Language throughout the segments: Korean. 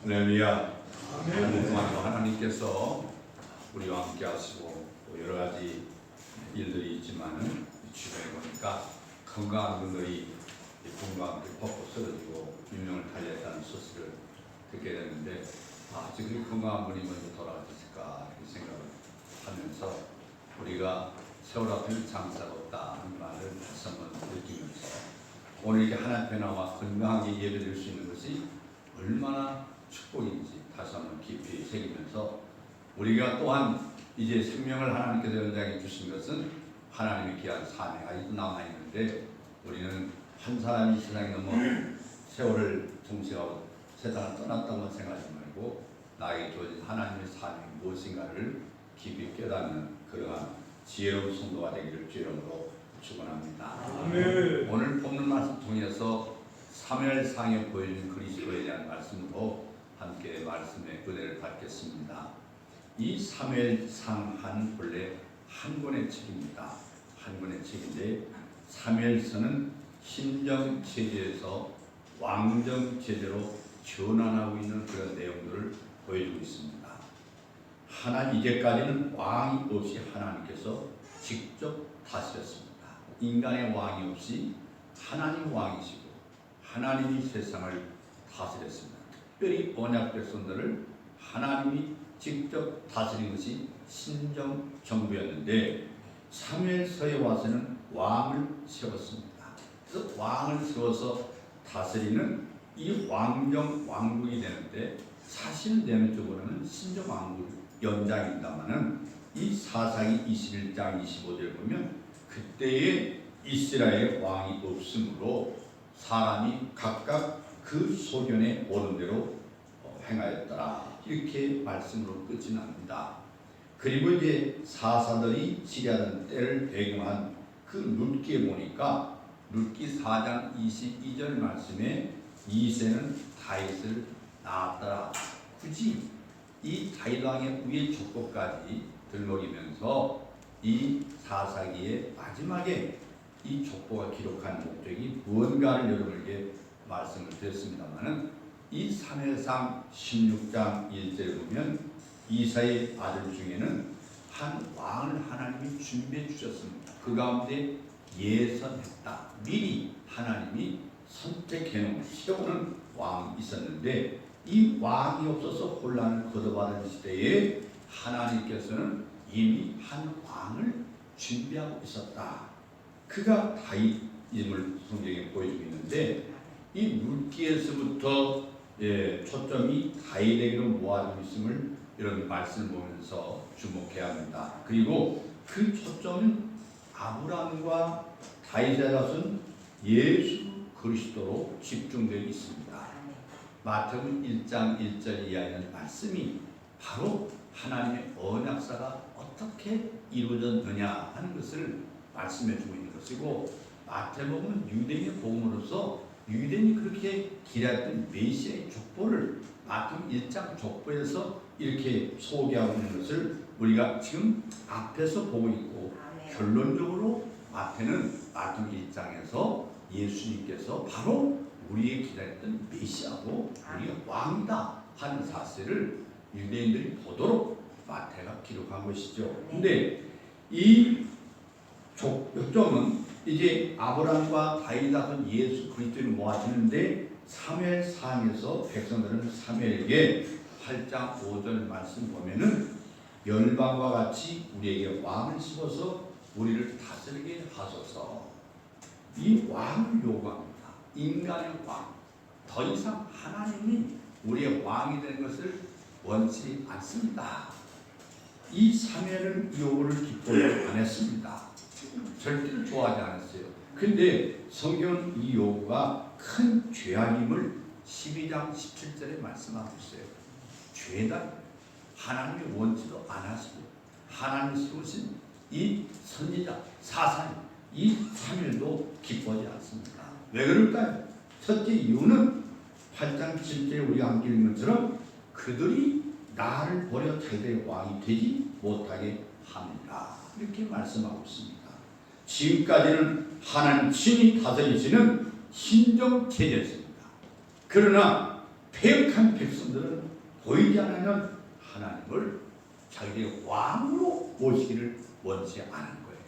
할렐루야. 한 동안도 하나님께서 우리와 함께 하시고 또 여러 가지 일들이 있지만은 주변에 보니까 건강한 분들이 건강한 퍽퍽 쓰러지고 유명을 달리했다는 소식을 듣게 됐는데 지금 건강한 분이 먼저 돌아가셨을까 이렇게 생각을 하면서 우리가 세월 앞에는 장사가 없다 하는 말을 다시 한번 느끼면서 오늘 이렇게 하나님 앞에 나와 건강하게 예배드릴 수 있는 것이 얼마나 축복인지 다시 한번 깊이 새기면서 우리가 또한 이제 생명을 하나님께서 연장해 주신 것은 하나님의 귀한 사명이 아직도 남아있는데 우리는 한 사람이 세상에 넘어 세월을 통치하고 세상을 떠났다고 생각하지 말고 나에게 주어진 하나님의 사명이 무엇인가를 깊이 깨닫는 그러한 지혜로운 성도가 되기를 주의 이름으로 축원합니다. 오늘 본문 말씀 통해서 사무엘상에 보여진 그리스도에 대한 말씀으로 함께 말씀의 은혜를 받겠습니다. 이 사무엘상은 본래 한 권의 책입니다. 한 권의 책인데 사무엘서는 신정 체제에서 왕정 체제로 전환하고 있는 그런 내용들을 보여주고 있습니다. 이제까지는 왕이 없이 하나님께서 직접 다스렸습니다. 인간의 왕이 없이 하나님 왕이시고 하나님이 세상을 다스렸습니다. 특별히 언약 백성들을 하나님이 직접 다스린 것이 신정 정부였는데 사무엘서에 와서는 왕을 세웠습니다. 그래서 왕을 세워서 다스리는 이 왕정 왕국이 되는데 사실 내면적으로는 신정 왕국 연장입니다만은 이 사사기 21장 25절을 보면 그때의 이스라엘 왕이 없으므로 사람이 각각 그 소견에 오른 대로 행하였더라 이렇게 말씀으로 끝이 납니다. 그리고 이제 사사들이 지리하던 때를 배경한 그 룻기에 보니까 룻기 4장 22절 말씀에 이새는 다윗을 낳았더라. 굳이 이 다윗 왕의 위의 족보까지 들먹이면서 이 사사기의 마지막에 이 족보가 기록한 목적이 무언가를 여러분에게 말씀을 드렸습니다만은 이 사무엘상 16장 1절에 보면 이사의 아들 중에는 한 왕을 하나님이 준비해 주셨습니다. 그 가운데 예선했다. 미리 하나님이 선택해 놓은 세우는 왕이 있었는데 이 왕이 없어서 혼란을 거듭하는 시대에 하나님께서는 이미 한 왕을 준비하고 있었다. 그가 다윗임을 성경에 보여주고 있는데 이 룻기에서부터 초점이 다윗에게로 모아지고 있음을 이런 말씀을 보면서 주목해야 합니다. 그리고 그 초점은 아브라함과 다윗의 자손 예수 그리스도로 집중되어 있습니다. 마태복음 1장 1절 이하에 있는 말씀이 바로 하나님의 언약사가 어떻게 이루어졌느냐 하는 것을 말씀해 주고 있는 것이고 마태복음은 유대인의 복음으로서 유대인이 그렇게 기다렸던 메시아의 족보를 마태복음 1장 족보에서 이렇게 소개하고 있는 것을 우리가 지금 앞에서 보고 있고 결론적으로 마태는 마태복음 1장에서 예수님께서 바로 우리의 기다렸던 메시아고 우리의 왕이다 하는 사실을 유대인들이 보도록 마태가 기록한 것이죠. 근데 이 요점은 이제 아브라함과 다윗 자손 예수 그리스도를 모아지는데 사무엘상에서 백성들은 사무엘에게 8장 5절 말씀 보면은 열방과 같이 우리에게 왕을 씹어서 우리를 다스리게 하소서. 이 왕을 요구합니다. 인간의 왕. 더 이상 하나님이 우리의 왕이 되는 것을 원치 않습니다. 이 사무엘은 이 요구를 기뻐하지 안 했습니다. 절대로 좋아하지 않았어요. 그런데 성경은 이 요구가 큰 죄악임을 12장 17절에 말씀하고 있어요. 죄다 하나님이 원치도 않았고 하나님이 세우신 이 선지자 사사님 이 사무엘도 기뻐하지 않습니다. 왜 그럴까요? 첫째 이유는 8장 7절에 우리가 함께 읽은 것처럼 그들이 나를 버려 자기들의 왕이 되지 못하게 합니다. 이렇게 말씀하고 있습니다. 지금까지는 하나님 친히 다스리시는 신정 체제였습니다. 그러나 패역한 백성들은 보이지 않는 하나님을 자기들의 왕으로 모시기를 원치 않은 거예요.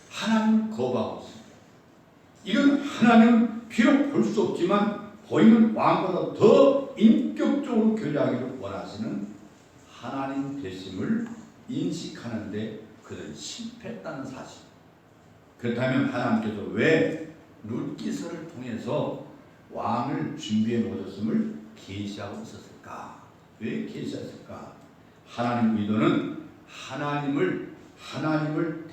하나님을 거부하고 있습니다. 이건 하나님은 비록 볼 수 없지만 보이는 왕보다 더 인격적으로 교제하기를 원하시는 하나님 되심을 인식하는데 그들은 실패했다는 사실. 그렇다면 하나님께서 왜 룻기서를 통해서 왕을 준비해 놓으셨음을 계시하고 있었을까? 왜 계시했을까? 하나님 의도는 하나님을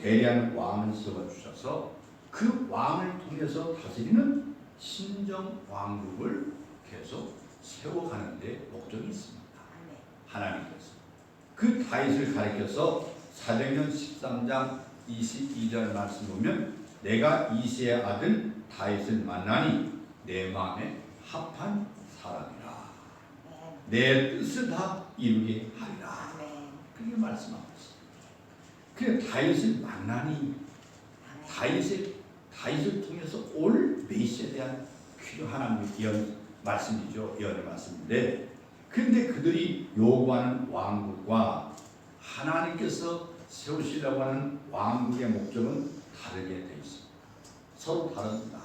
대리하는 왕을 세워주셔서 그 왕을 통해서 다스리는 신정 왕국을 계속 세워가는 데 목적이 있습니다. 하나님께서 그 다윗을 가리켜서 사도행전 13장 22절 말씀 보면 내가 이새의 아들 다윗을 만나니 내 마음에 합한 사람이라 내 뜻을 다 이루게 하리라. 그렇게 말씀하고 있습니다. 그래 다윗을 만나니 다윗을 통해서 올 메시아에 대한 하나님의 예언 말씀이죠. 예언의 말씀인데 그런데 그들이 요구하는 왕국과 하나님께서 세우시려고 하는 왕국의 목적은 다르게 되어 있습니다. 서로 다릅니다.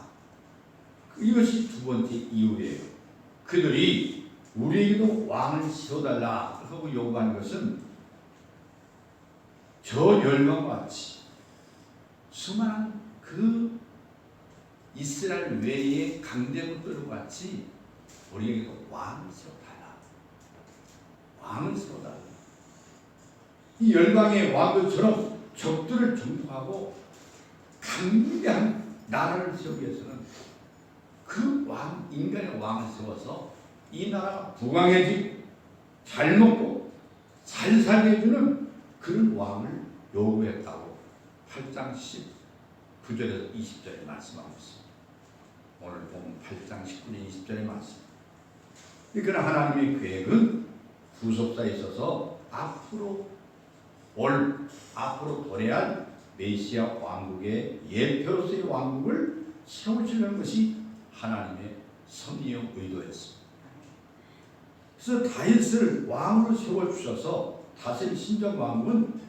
이것이 두 번째 이유예요. 그들이 우리에게도 왕을 세워달라 하고 요구하는 것은 저 열방과 같이 수많은 그 이스라엘 외의 강대국들과 같이 우리에게도 왕을 세워달라. 왕을 세워달라. 이 열방의 왕들처럼 적들을 정복하고 강대한 나라를 세우기 위해서는 그 왕, 인간의 왕을 세워서 이 나라가 부강해지고 잘 먹고 잘 살게 해주는 그런 왕을 요구했다고 8장 19절에서 20절에 말씀하고 있습니다. 오늘 보면 8장 19절 20절의 말씀. 그러나 하나님의 계획은 후속사에 있어서 앞으로 도래할 메시아 왕국의 예표로서의 왕국을 세우시려는 것이 하나님의 섭리의 의도였습니다. 그래서 다윗을 왕으로 세워주셔서 다스릴 신정 왕국은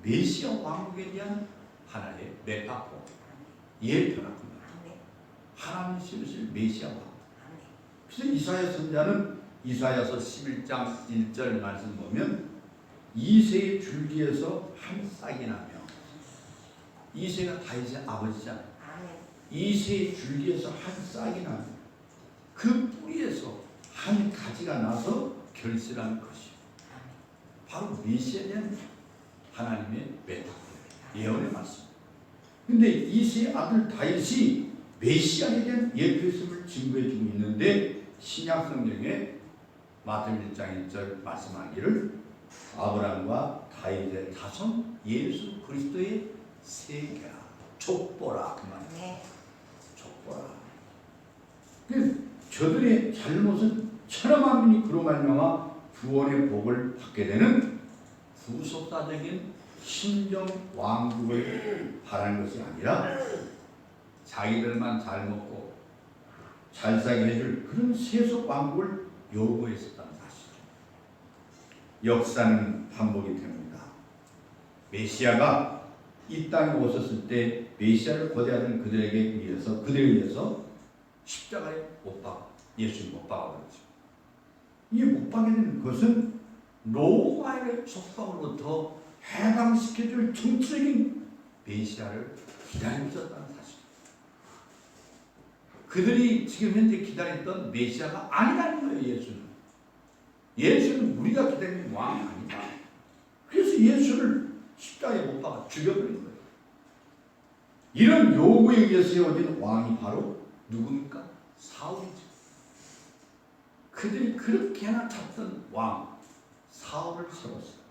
메시아 왕국에 대한 하나의 메타포, 예표랍니다. 하나님 세우실 메시아 왕국. 그래서 이사야 선지자는 이사야서 11장 1절 말씀 보면 이새의 줄기에서 한 싹이 나며 이새가 다윗의 아버지잖아요. 이새의 줄기에서 한 싹이 나며 그 뿌리에서 한 가지가 나서 결실하는 것이요. 바로 메시아에 대한 하나님의 메타포예요. 예언의 말씀. 그런데 이새의 아들 다윗이 메시아에 대한 예표였음을 증거해주고 있는데 신약 성경에 마태복음 1장 1절 말씀하기를 아브라함과 다윗의 자손 예수 그리스도의 세계라 족보라 그 말이에요. 족보라. 저들의 잘못은 천하만 민이 그로 말미암아 구원의 복을 받게 되는 후속사적인 신정 왕국을 바라는 것이 아니라 자기들만 잘 먹고 잘 살게 해줄 그런 세속 왕국을 요구했었다는 사실이죠. 역사는 반복이 됩니다. 메시아가 이 땅에 오셨을 때 메시아를 거대하던 그들을 위해서 십자가에 못 박아 예수님 못 박아버렸죠. 이 못 박게 된 것은 로마의 속박으로부터 해방시켜줄 정치적인 메시아를 기다리고 있었다는 사실. 그들이 지금 현재 기다렸던 메시아가 아니라는 거예요. 예수는 우리가 기다리는 왕이 아니다. 그래서 예수를 십자가에 못 박아 죽여버린 거예요. 이런 요구에 의해서 세워진 왕이 바로 누굽니까? 사울이죠. 그들이 그렇게나 찾던 왕 사울을 세웠어요.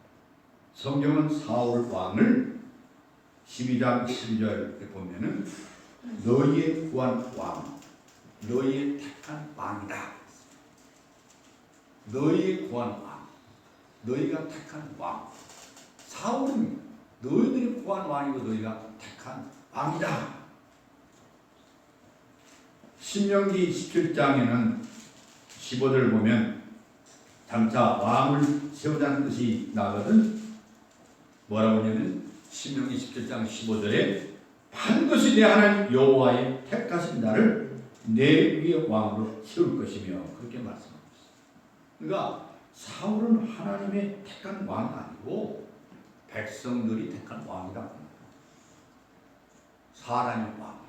성경은 사울 왕을 12장 12절에 보면은 너희의 구한 왕, 너희의 택한 왕이다. 너희의 구한 왕, 너희가 택한 왕. 사울은 너희들이 구한 왕이고 너희가 택한 왕이다. 신명기 17장에는 15절을 보면 장차 왕을 세우자는 뜻이 나거든. 뭐라고 하냐면 신명기 17장 15절에 반드시 내 하나님 여호와의 택하신 나를 내 위에 왕으로 세울 것이며 그렇게 말씀하고 있어요. 그러니까 사울은 하나님의 택한 왕이 아니고 백성들이 택한 왕이라고 합니다. 사람의 왕.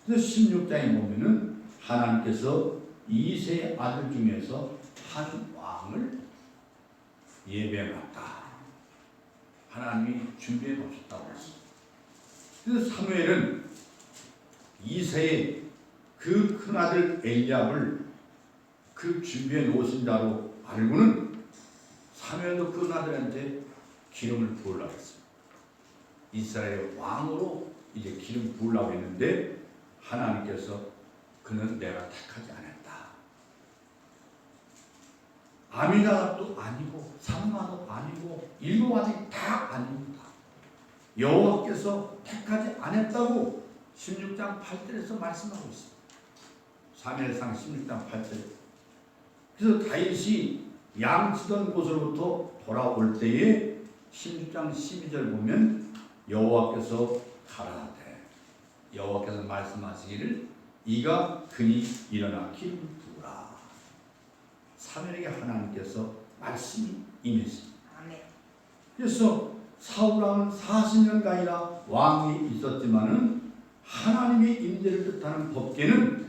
그래서 16장에 보면은 하나님께서 이세의 아들 중에서 한 왕을 예배해놨다. 하나님이 준비해 놓으셨다고 했어요. 그래서 사무엘은 이세의 그 큰아들 엘리압을 그 준비해 놓으신 자로 알고는 사무엘도 그 아들한테 기름을 부으려고 했어요. 이스라엘의 왕으로 이제 기름 부으려고 했는데 하나님께서 그는 내가 택하지 않았다. 아미나답도 아니고 삼마도 아니고 일곱 아들이 다 아닙니다. 여호와께서 택하지 않았다고 16장 8절에서 말씀하고 있습니다. 사무엘상 16장 8절. 그래서 다윗이 양치던 곳으로부터 돌아올 때에 16장 12절 보면 여호와께서 가라사대 여호와께서 말씀하시기를 이가 그니 일어나 기름을 부으라. 사무엘에게 하나님께서 말씀이 임했습니다. 그래서 사울왕은 40년간이나 왕이 있었지만은 하나님의 임재를 뜻하는 법궤는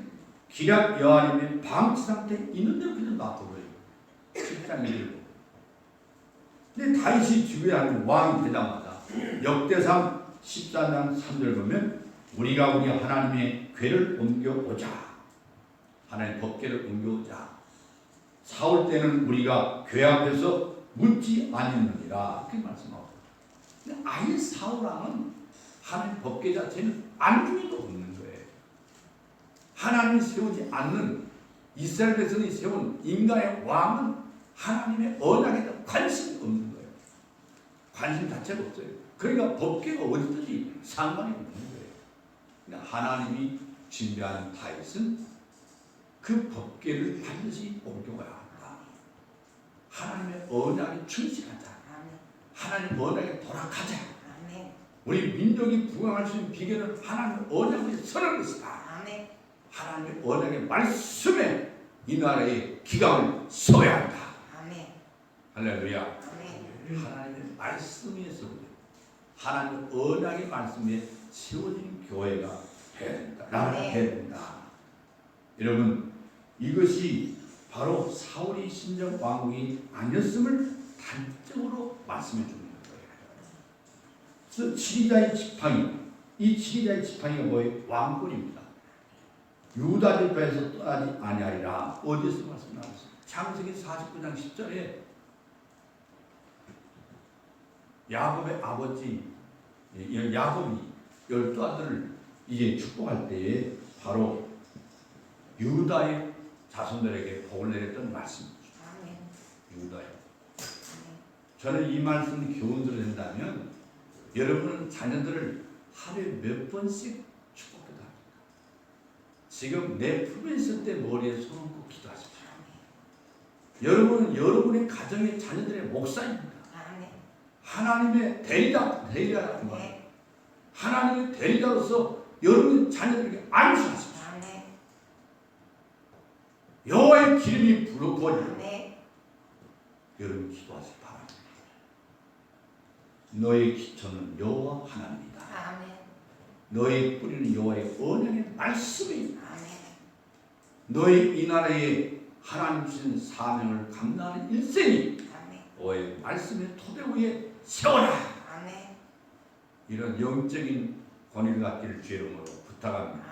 기럇 여아림의 방치 상태에 있는 대로 그냥 놔둬요. 7장 1절. 근데 다윗이 주변하는 왕이 되자마자 역대상 14장 3절 보면 우리가 우리 하나님의 궤를 옮겨오자. 하나님의 법궤를 옮겨오자. 사울 때는 우리가 궤 앞에서 묻지 아니하느니라. 그렇게 말씀하고. 근데 아예 사울왕은 하나님 법궤 자체는 안중에도 없는 거예요. 하나님이 세우지 않는 이스라엘 백성이 세운 인간의 왕은 하나님의 언약에 관심이 없는 거예요. 관심 자체가 없어요. 그러니까 법궤가 어디든지 상관이 없는 거예요. 그러니까 하나님이 준비하는 다윗은 그 법궤를 반드시 옮겨가야 한다. 하나님의 언약에 충실하자. 하나님 언약에 돌아가자. 우리 민족이 부강할 수 있는 비결은 하나님의 언약에 서는 것이다. 하나님의 언약의 말씀에 이 나라의 기강을 세워야 한다. 할렐루야. 하나님의 말씀 위에 세우자. 하나님의 언약의 말씀에 세워진 교회가 해야 된다. 나라가 해야 된다. 여러분, 이것이 바로 사울이 신정 왕국이 아니었음을 단적으로 말씀해 주는 거예요. 그래서 지리자의 지팡이, 이 지리자의 지팡이가 뭐예요? 왕권입니다. 유다 지파에서 떠나지 아니하리라. 어디서 말씀하셨어요? 창세기 49장 10절에 야곱의 아버지 야곱이 12아들을 이제 축복할 때에 바로 유다의 자손들에게 복을 내렸던 말씀이죠. 유다요. 저는 이 말씀 교훈들을 한다면 여러분은 자녀들을 하루에 몇 번씩 축복해도 합니까? 지금 내 품에 있을 때 머리에 손 얹고 기도하십시오. 여러분은 여러분의 가정의 자녀들의 목사입니다. 하나님의 대리자라는 거예요. 하나님의 대리자로서 여러분의 자녀들에게 안수하십시오. 여호와의 기름이 부어지고 여러분 기도하시기 바랍니다. 너의 기초는 여호와 하나님이다. 너의 뿌리는 여호와의 언약의 말씀이다. 너의 이 나라에 하나님 주신 사명을 감당하는 일생이 여호와의 말씀의 토대 위에 세워라. 이런 영적인 권위를 갖기를 주의 이름으로 부탁합니다.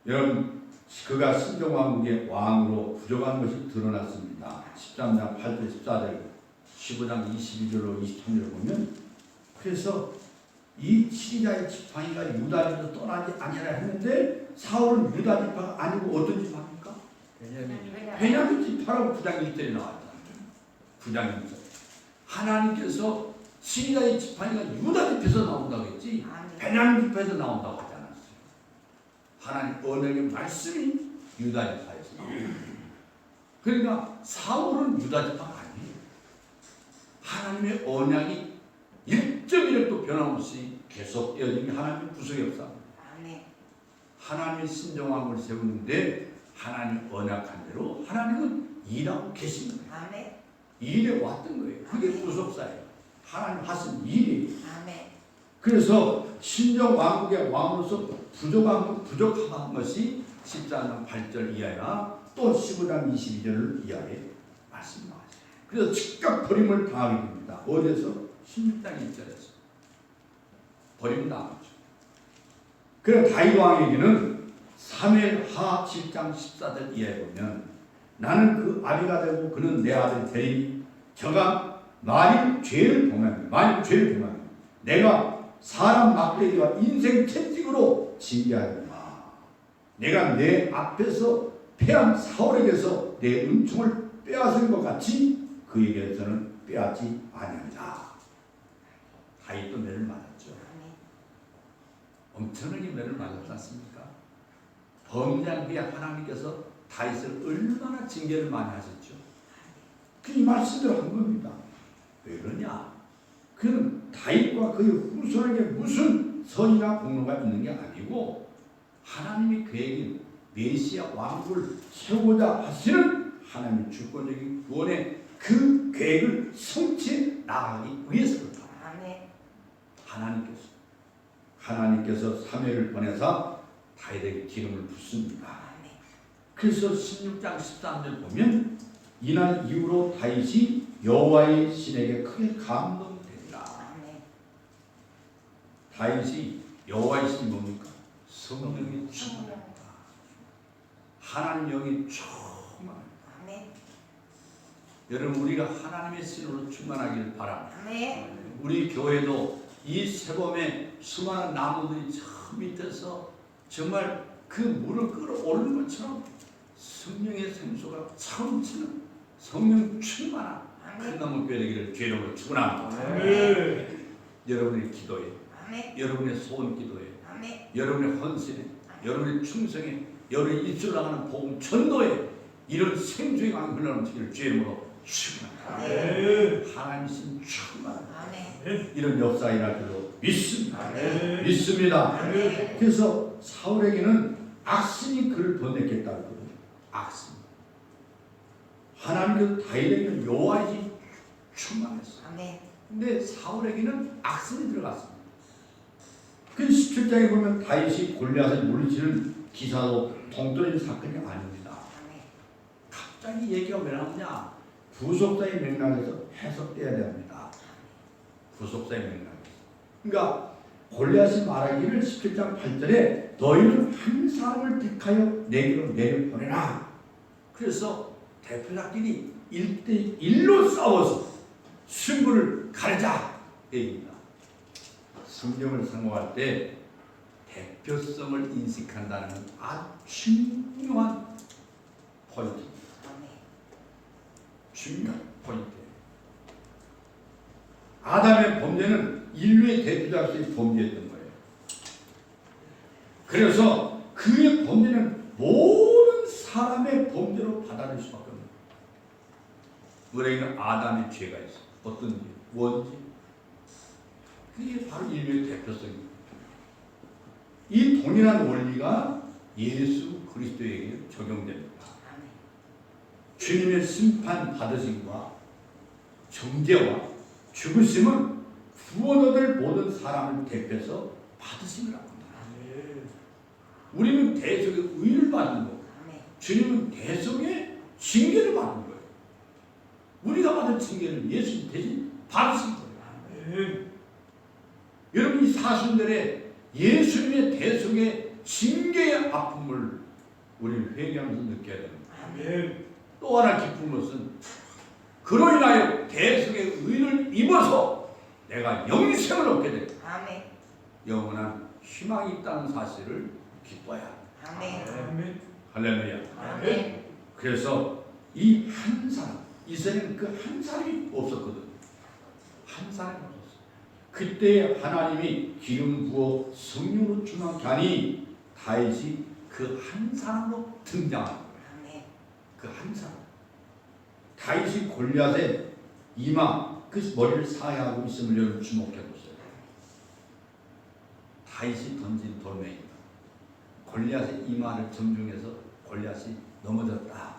여러분, 그가 신정왕국의 왕으로 부족한 것이 드러났습니다. 13장 8절 14절 15장 22절로 23절을 보면 그래서 이 지리자의 지팡이가 유다에서 떠나지 아니하라 했는데 사울은 유다 지파가 아니고 어떤 지파입니까? 베냐민 지파라고 9장 1절에 나왔다. 9장 1절. 하나님께서 지리자의 지팡이가 유다 지파에서 나온다고 했지 베냐민 지파에서 나온다고 하지 않았어요. 하나님 언약의 말씀이 유다 지파에서 나옵니다. 그러니까 사울은 유다 지파가 아니에요. 하나님의 언약이 1.1도 변함없이 계속 이어진 게 하나님의 구속의 역사입니다. 하나님의 신정함을 세우는데 하나님 언약한 대로 하나님은 일하고 계신 거예요. 일해 왔던 거예요. 그게 구속사예요. 하나님 하신 일이에요. 그래서 신정 왕국의 왕으로서 부족한 것이 14장 8절 이하나 또 15장 22절 이하에 말씀 나와요. 그래서 즉각 버림을 당하게 됩니다. 어디에서? 16장 1절에서 버림 당하죠. 그럼 다윗 왕에게는 사무엘하 7장 14절 이하에 보면 나는 그 아비가 되고 그는 내 아들 되리니 저가 만일 죄를 범하면 내가 사람 막대기와 인생 채찍으로 징계하리라. 내가 내 앞에서 패한 사울에게서 내 은총을 빼앗은 것 같이 그에게서는 빼앗지 아니하리라. 다윗도 매를 맞았죠. 엄청나게 매를 맞았지 않습니까? 범죄한 후에 하나님께서 다윗을 얼마나 징계를 많이 하셨죠. 그 이 말씀대로 한 겁니다. 왜 그러냐? 그는 다윗과 그의 후손에게 무슨 선이나 공로가 있는 게 아니고 하나님이 그에게 메시아 왕국을 세우고자 하시는 하나님의 주권적인 구원의 그 계획을 성취해 나가기 위해서입니다. 하나님께서 사무엘을 보내사 다윗에게 기름을 붓습니다. 그래서 16장 13절 보면 이날 이후로 다윗이 여호와의 신에게 크게 감동되리라. 다윗이 여호와의 신이 뭡니까? 성령이 충만합니다. 하나님 영이 충만합니다. 여러분 우리가 하나님의 신으로 충만하기를 바랍니다. 우리 교회도 이 세범에 수많은 나무들이 저 밑에서 정말 그 물을 끌어오르는 것처럼 성령의 생수가 차넘치는 성령 충만한 큰 나무 교회 되기를 주님으로 축원합니다. 여러분의 기도에, 여러분의 소원 기도에, 여러분의 헌신에, 여러분의 충성에, 여러분의 입술 나가는 복음 전도에 이런 생수의 강이 흘러넘치기를 주님으로 축원합니다. 하나님 신 충만한 이런 역사 일할 줄로 믿습니다. 믿습니다. 그래서 사울에게는 악신이 그를 번뇌했다고 그러거든요. 악신. 하나님께서 다윗에게는 여호와의 충만했어요. 근데 사울에게는 악신이 들어갔습니다. 그 17장에 보면 다윗이 골리앗을 물리치는 기사도 동떨어진 사건이 아닙니다. 갑자기 얘기가 왜 나오냐? 부속사의 맥락에서 해석돼야 됩니다. 부속사의 맥락에서. 그러니까 골리앗이 말하기를 17장 8절에 너희는 한 사람을 택하여 내게로 내려보내라. 그래서 대표자끼리 1대1로 싸워서 승부를 가르자 얘기입니다. 성경을 상고할 때 대표성을 인식한다는 아주 중요한 포인트입니다. 중요한 포인트. 아담의 범죄는 인류의 대표자로서의 범죄였던 거예요. 그래서 그의 범죄는 모든 사람의 범죄로 받아들일 수밖에 없는 거예요. 우리에게는 아담의 죄가 있어. 어떤 죄? 원죄. 그게 바로 인류의 대표성입니다. 이 동일한 원리가 예수 그리스도에게 적용됩니다. 주님의 심판 받으심과 정죄와 죽으심은 구원 얻을 모든 사람을 대표해서 받으심을 합니다. 우리는 대속의 의를 받는 거고 주님은 대속의 징계를 받는 거예요. 우리가 받은 징계를 예수님 대신 받으신 거예요. 여러분 이 사순절에 예수님의 대속의 징계의 아픔을 우리는 회개하면서 느껴야 됩니다. 또 하나 기쁜 것은 그로 인하여 대속의 의를 입어서 내가 영생을 얻게 됩니다. 영원한 희망이 있다는 사실을 기뻐야 합니다. 할렐루야. 그래서 이 한 사람, 이스라엘은 그 한 사람이 없었거든요. 한 사람이 없었어요. 그때 하나님이 기름 부어 성령으로 충만케 하니 다윗이 그 한 사람으로 등장하는 거예요. 아멘. 그 한 사람. 다윗이 골리앗의 이마 그 머리를 상하고 있음을 여러분 주목해 보세요. 다윗이 던진 돌멩이다. 골리앗의 이마를 정중해서 골리앗이 넘어졌다.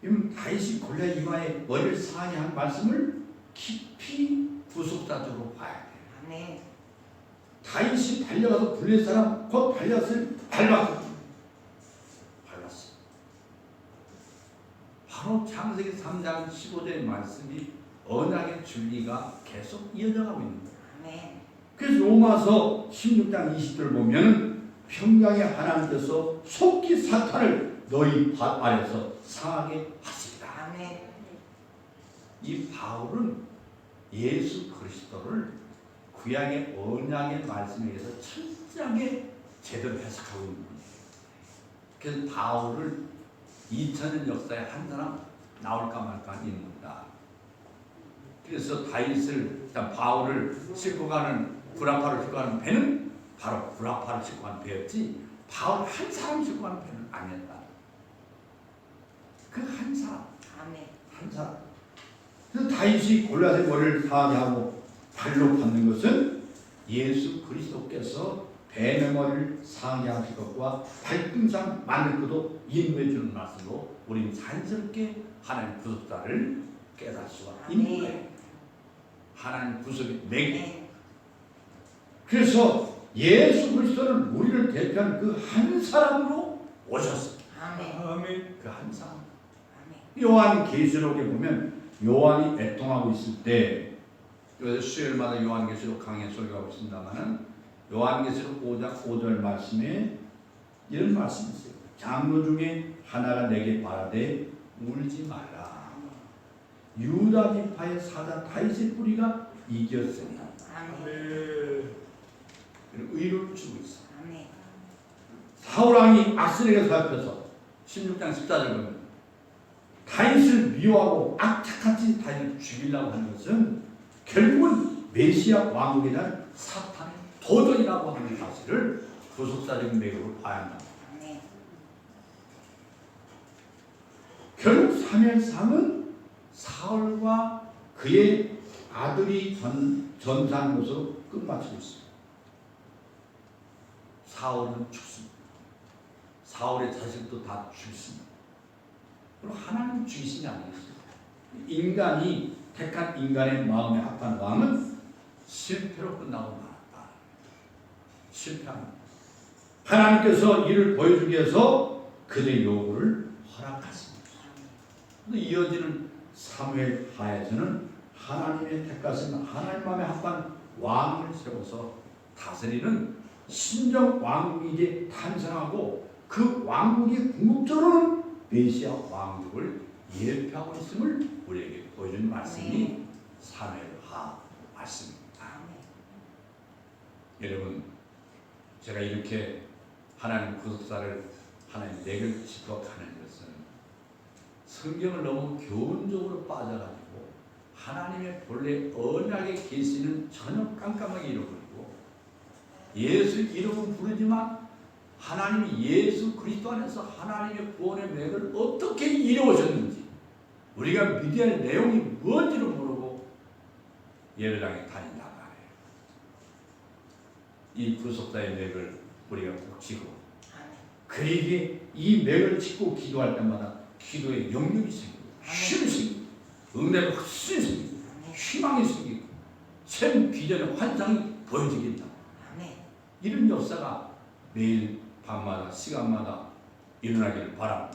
이건 다윗이 골리앗 이마에 머리를 상하게 한 말씀을 깊이 구속사적으로 봐야 돼요. 아멘. 다윗이 달려가서 블레셋 사람 곧 발렸을 밟았어. 바로 창세기 3장 15절의 말씀이 언약의 진리가 계속 이어져가고 있는 거예요. 아멘. 그래서 로마서 16장 20절 보면 평강의 하나님께서 속기 사탄을 너희 발 아래서 상하게 하시리라. 아멘. 이 바울은 예수 그리스도를 구약의 언약의 말씀에 의해서 철저하게 제대로 해석하고 있는 거예요. 그래서 바울을 2000년 역사에 한 사람 나올까 말까 있는 겁니다. 그래서 다윗을 바울을 싣고 가는 구라파를 싣고 가는 배는 바로 구라파를 싣고 가는 배였지 바울 한 사람 싣고 가는 배는 아니었다. 그 한 사람, 아멘. 한 사람. 그래서 다윗이 골리앗의 머리를 상하게 하고 발로 받는 것은 예수 그리스도께서 뱀의 머리를 상하게 하실 것과 발등상 만들 것도 인도해 주는 말씀으로 우리는 자연스럽게 하나님 구속사를 깨달을 수가 있는 거예요. 하나님 구속의 매개. 그래서 예수 그리스도는 우리를 대표하는 그 한 사람으로 오셨습니다. 아멘. 그 한 사람. 아멘. 요한계시록에 보면 요한이 애통하고 있을 때 수요일마다 요한계시록 강의 설교하고 있습니다만은 요한계시록 5장 5절 말씀에 이런 말씀이 있어요. 장로 중에 하나가 내게 말하되 울지 마라. 유다 지파의 사자 다윗의 뿌리가 이겼으니. 아멘. 의를 주고 있어. 아멘. 사울왕이 악신에게 사업해서 16장 14절 보면 다윗을 미워하고 악착같이 다윗을 죽이려고 하는 것은 결국은 메시아 왕국에 대한 사탄의 도전이라고 하는 사실을 구속사적인 맥으로 봐야 한다. 아멘. 결국 사무엘상은 사울과 그의 아들이 전사한 것으로 끝마치고 있습니다. 사울은 죽습니다. 사울의 자식도 다 죽습니다. 그리고 하나님 죽이신 게 아니겠습니까? 인간이 택한 인간의 마음에 합한 왕은 실패로 끝나고 말았다. 실패합니다. 하나님께서 이를 보여주기 위해서 그들의 요구를 허락하십니다. 이어지는 사무엘 하에서는 하나님의 택하신 하나님 마음에 합한 왕을 세워서 다스리는 신정 왕국이 이제 탄생하고 그 왕국이 궁극적으로는 메시아 왕국을 예표하고 있음을 우리에게 보여주는 말씀이 사무엘하 말씀입니다. 여러분, 제가 이렇게 하나님 구속사를 하나님 맥을 짚어가는 것은 성경을 너무 교훈적으로 빠져가지고 하나님의 본래 언약의 계시는 전혀 깜깜하게 잃어버리고 예수 이름은 부르지만 하나님이 예수 그리스도 안에서 하나님의 구원의 맥을 어떻게 이루어졌는지 우리가 믿어야 할 내용이 뭔지를 모르고 예배당에 다닌단 말이에요. 이 구속사의 맥을 우리가 꼭 쥐고 그에게 이 맥을 짚고 기도할 때마다 기도에 영역이 생기고 쉼이 생기고 은혜가 확실히 생기고 희망이 생기고 참 비전의 환상이 보여지겠다. 이런 역사가 매일 밤마다 시간마다 일어나기를 바랍니다.